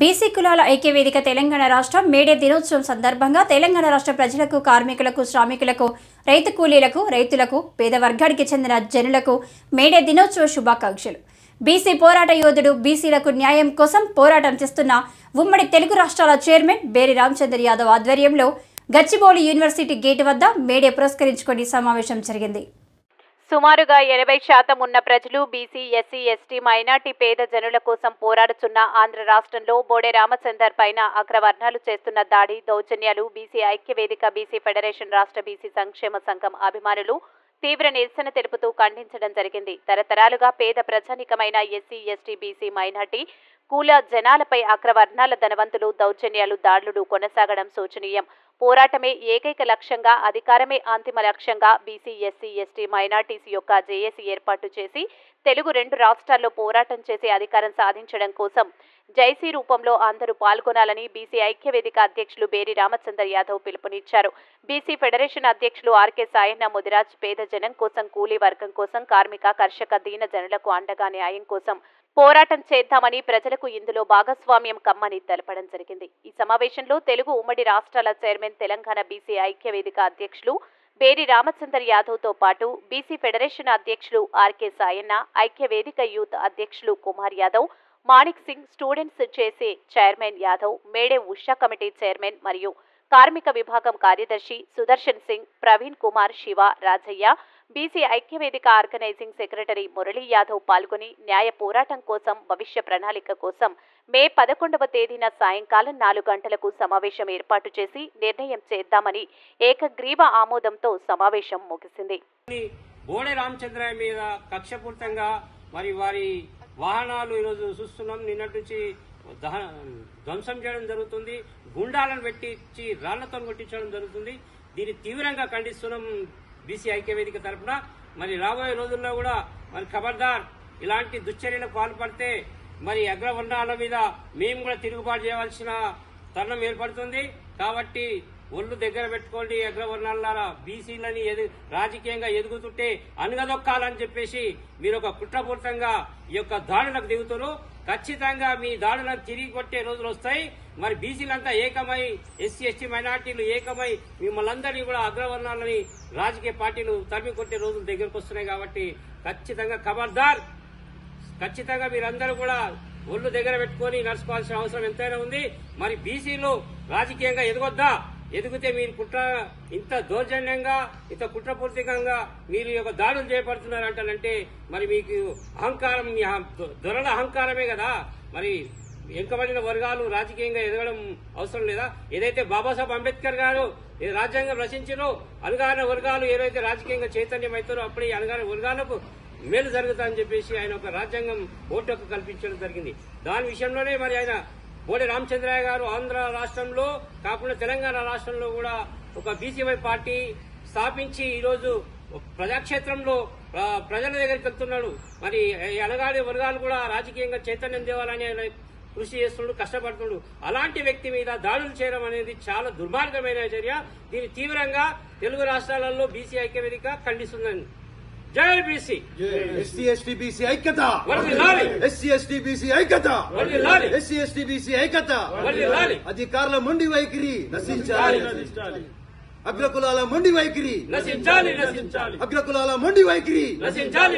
BC కులాల ఐక్యవేదిక తెలంగాణ రాష్ట్రం May Day దినోత్సవం సందర్భంగా తెలంగాణ రాష్ట్ర ప్రజలకు, కార్మికులకు, శ్రామికులకు, రైతు కూలీలకు, రైతులకు, పేద వర్గానికి చెందిన జనులకు మేడే దినోత్సవ శుభాకాంక్షలు. బీసీ పోరాట యోధుడు, బీసీలకు న్యాయం కోసం పోరాటం చేస్తున్న ఉమ్మడి తెలుగు రాష్ట్రాల చైర్మన్ బేరి రామచంద్ర యాదవ్ ఆధ్వర్యంలో గచ్చిబౌలి యూనివర్సిటీ గేటు వద్ద మేడే పురస్కరించుకొని సమావేశం జరిగింది. సుమారుగా 80% ఉన్న ప్రజలు బీసీ, ఎస్సీ, ఎస్టీ, మైనార్టీ పేద జనుల కోసం పోరాడుతున్న ఆంధ్ర రాష్ట్రంలో బోడే రామచందర్ పైన అగ్రవర్ణాలు చేస్తున్న దాడి, దౌర్జన్యాలు బీసీ ఐక్యవేదిక, బీసీ ఫెడరేషన్, రాష్ట్ర బీసీ సంక్షేమ సంఘం అభిమానులు తీవ్ర నిరసన తెలుపుతూ ఖండించడం జరిగింది. తరతరాలుగా పేద ప్రజానికమైన ఎస్సీ, ఎస్టీ, బీసీ, మైనార్టీ కుల జనాలపై అగ్రవర్ణాల ధనవంతులు దౌర్జన్యాలు, దాడులు కొనసాగడం శోచనీయం. పోరాటమే ఏకైక లక్ష్యంగా, అధికారమే అంతిమ లక్ష్యంగా బీసీ, ఎస్సీ, ఎస్టీ, మైనార్టీస్ యొక్క జేఏసీ ఏర్పాటు చేసి తెలుగు 2 రాష్ట్రాల్లో పోరాటం చేసి అధికారం సాధించడం కోసం జైసీ రూపంలో అందరూ పాల్గొనాలని బీసీ ఐక్యవేదిక అధ్యక్షులు బేరి రామచంద్ర యాదవ్ పిలుపునిచ్చారు. బీసీ ఫెడరేషన్ అధ్యక్షులు ఆర్కే సాయన్న ముదిరాజ్ పేద జనం కోసం, కూలీ వర్గం కోసం, కార్మిక, కర్షక, దీన జనులకు అండగా న్యాయం కోసం పోరాటం చేద్దామని ప్రజలకు ఇందులో భాగస్వామ్యం కమ్మని తెలపడం జరిగింది. ఈ సమావేశంలో తెలుగు ఉమ్మడి రాష్ట్రాల చైర్మన్, తెలంగాణ బీసీ ఐక్యవేదిక అధ్యక్షులు బేరి రామచంద్ర యాదవ్తో పాటు బీసీ ఫెడరేషన్ అధ్యక్షులు ఆర్కే సాయన్న, ఐక్యవేదిక యూత్ అధ్యక్షులు కుమార్ యాదవ్, మాణిక్ సింగ్, స్టూడెంట్స్ చేసే చైర్మన్ యాదవ్, మేడే ఉషా కమిటీ చైర్మన్ మరియు కార్మిక విభాగం కార్యదర్శి సుదర్శన్ సింగ్, ప్రవీణ్ కుమార్, శివ, రాజయ్య, బీసీ ఐక్యవేదిక ఆర్గనైజింగ్ సెక్రటరీ మురళీ యాదవ్ పాల్గొని న్యాయ పోరాటం కోసం, భవిష్య ప్రణాళిక కోసం మే 11వ తేదీన సాయంకాలం 4 గంటలకు సమావేశం ఏర్పాటు చేసి నిర్ణయం చేద్దామని ఏకగ్రీవ ఆమోదంతో సమావేశం ముగిసింది. బోడే రామచంద్ర మీద కక్షపూర్తంగా మరి వారి వాహనాలు ఈరోజు చూస్తున్నాం. నిన్నటి నుంచి ధ్వంసం చేయడం జరుగుతుంది, గుండాలను పెట్టించి రాళ్లతో కొట్టించడం జరుగుతుంది. దీన్ని తీవ్రంగా ఖండిస్తున్నాం బీసీ ఐక్యవేదిక తరఫున. మరి రాబోయే రోజుల్లో కూడా మరి ఖబర్దార్ ఇలాంటి దుశ్చర్యలకు పాల్పడితే మరి అగ్రవర్ణాల మీద మేము కూడా తిరుగుబాటు చేయవలసిన తరుణం ఏర్పడుతుంది. కాబట్టి ఒళ్ళు దగ్గర పెట్టుకోండి అగ్రవర్ణాల బీసీలని రాజకీయంగా ఎదుగుతుంటే అనగదొక్కాలని చెప్పేసి మీరు ఒక కుట్రపూర్తంగా ఈ యొక్క దాడులకు దిగుతున్నారు. ఖచ్చితంగా మీ దాడులను తిరిగి కొట్టే రోజులు వస్తాయి. మరి బీసీలంతా ఏకమై, ఎస్సీ, ఎస్టీ, మైనార్టీలు ఏకమై మిమ్మల్ని అందరినీ కూడా అగ్రవర్ణాలని రాజకీయ పార్టీలు తరిమి కొట్టే రోజులు దగ్గరకు వస్తున్నాయి. కాబట్టి ఖచ్చితంగా ఖబర్దార్, ఖచ్చితంగా మీరందరూ కూడా ఒళ్ళు దగ్గర పెట్టుకుని నడుచుకోవాల్సిన అవసరం ఎంతైనా ఉంది. మరి బీసీలు రాజకీయంగా ఎదగొద్దా? ఎదిగితే మీరు ఇంత దౌర్జన్యంగా, ఇంత కుట్రపూర్తికంగా మీరు యొక్క దాడులు చేపడుతున్నారంటే మరి మీకు అహంకారం, మీ దొరల అహంకారమే కదా. మరి వెనుకబడిన వర్గాలు రాజకీయంగా ఎదగడం అవసరం లేదా? ఏదైతే బాబాసాహెబ్ అంబేద్కర్ గారు రాజ్యాంగం రచించారో అణగారిన వర్గాలు ఏదైతే రాజకీయంగా చైతన్యం అవుతారో అప్పుడు ఈ అణగారిన వర్గాలకు మేలు జరుగుతుందని చెప్పేసి ఆయన ఒక రాజ్యాంగం ఓటు కల్పించడం జరిగింది. దాని విషయంలోనే మరి ఆయన బోడే రామచంద్రయ్య గారు ఆంధ్ర రాష్ట్రంలో కాకుండా తెలంగాణ రాష్ట్రంలో కూడా ఒక బీసీవై పార్టీ స్థాపించి ఈరోజు ప్రజాక్షేత్రంలో ప్రజల దగ్గరికి వెళ్తున్నాడు. మరి అణగారిన వర్గాలు కూడా రాజకీయంగా చైతన్యం తేవాలని ఆయన కృషి చేస్తున్నాడు, కష్టపడుతున్నాడు. అలాంటి వ్యక్తి మీద దాడులు చేయడం అనేది చాలా దుర్మార్గమైన చర్య. దీన్ని తీవ్రంగా తెలుగు రాష్ట్రాలలో బీసీ ఐక్యవేదిక ఖండిస్తుందని. జై బీసీ, ఎస్సీ ఎస్టీ బీసీ ఐక్యత, ఎస్సీ ఎస్టీ బీసీ ఐక్యత, ఎస్సీ ఎస్టీ బీసీ ఐక్యత. అధికారుల మొండి వైఖరి నశించాలి, అగ్రకులాల మొండి వైఖరి నశించాలి, అగ్రకులాల మొండి వైఖరి నశించాలి.